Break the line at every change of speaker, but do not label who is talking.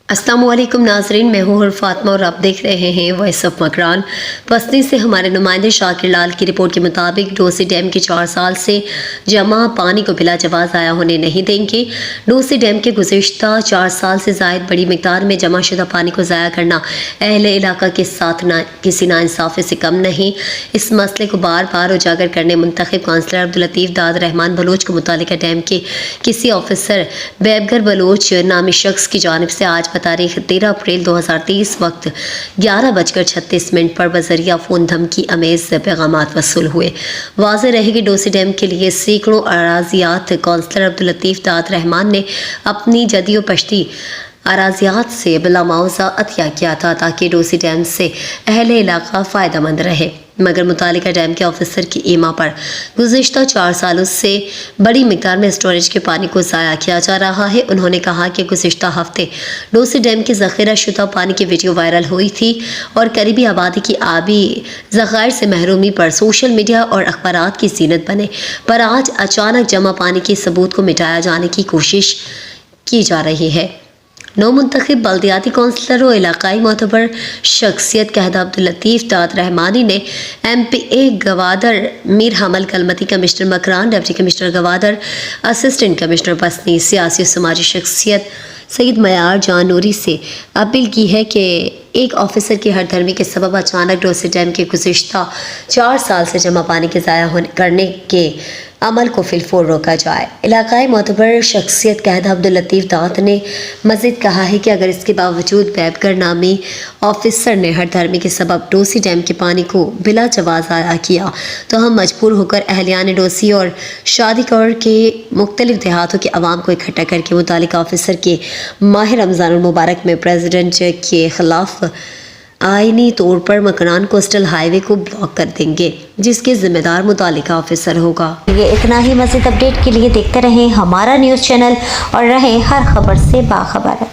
अस्सलाम वालेकुम नाज़रीन, मैं हूँ फातिमा और आप देख रहे हैं वॉइस ऑफ मकरान। पसनी से हमारे नुमाइंदे शाकिर लाल की रिपोर्ट के मुताबिक डोसी डैम के 4 साल से जमा पानी को बिला जवाब ज़ाया होने नहीं देंगे। डोसी डैम के गुज़िश्ता 4 साल से ज़ायद बड़ी मिकदार में जमा शुदा पानी को ज़ाया करना अहले इलाका के साथ किसी नाइंसाफ़ी से कम नहीं। इस मसले को बार बार उजागर करने मुंतखब काउंसलर अब्दुल लतीफ़ दाद रहमान बलोच को मुतालिका डैम के किसी ऑफिसर बेबगर बलोच नामी शख्स की जानिब से आज तारीख 13 अप्रैल 2023 वक्त 11:36 पर बजरिया फ़ोन धमकी अमेज़ पैगामात वसूल हुए। वाज़ेह रहे कि डोसी डैम के लिए सैकड़ों अराजियात काउंसलर अब्दुल लतीफ़ दाद रहमान ने अपनी जदियो पश्ती अराजियात से बिला मुआवजा अतिया किया था ताकि डोसी डैम से अहले इलाका फ़ायदेमंद रहे, मगर मुतालिका डैम के ऑफिसर की ईमा पर गुज़िश्ता 4 सालों से बड़ी मिकदार में स्टोरेज के पानी को ज़ाया किया जा रहा है। उन्होंने कहा कि गुज़िश्ता हफ्ते डोसी डैम के ज़ख़ीरा शुदा पानी की वीडियो वायरल हुई थी और करीबी आबादी की आबी ज़ख़ायर से महरूमी पर सोशल मीडिया और अखबारात की ज़ीनत बने, पर आज अचानक जमा पानी के सबूत को मिटाया जाने की कोशिश की जा रही है। नौ मुंतखब बल्दियाती कौंसलर और इलाकाई मोतबर शख्सियत कहदा अब्दुल लतीफ़ दाद रहमानी ने MPA Gwadar, Mir Hammal Kalmati, commissioner Makran, deputy commissioner Gwadar, assistant commissioner Pasni, सियासी और समाजी शख्सियत सईद मयार जान नूरी से अपील की है कि एक ऑफिसर की हरधर्मी के सबब अचानक डोसी डैम के गुज़िश्ता 4 साल से जमा पानी के ज़ाया करने के अमल को फिलफोर रोका जाए। इलाकाई मोतबर शख्सियत कहदा अब्दुल लतीफ़ दाद ने मज़ीद कहा है कि अगर इसके बावजूद बेबगर नामी ऑफिसर ने हरधर्मी के सबब डोसी डैम के पानी को बिला जवाब ज़ाया किया तो हम मजबूर होकर अहलियान डोसी और शादीकौर के मुख्तलिफ देहातों के अवाम को इकट्ठा करके मुतालिका ऑफिसर के माह रमज़ानुल मुबारक में प्रेसिडेंट के ख़िलाफ़ आईनी तौर पर मकरान कोस्टल हाईवे को ब्लॉक कर देंगे, जिसके जिम्मेदार मुतालिका ऑफिसर होगा।
ये इतना ही। मज़ीद अपडेट के लिए देखते रहें हमारा न्यूज़ चैनल और रहें हर खबर से बाखबर।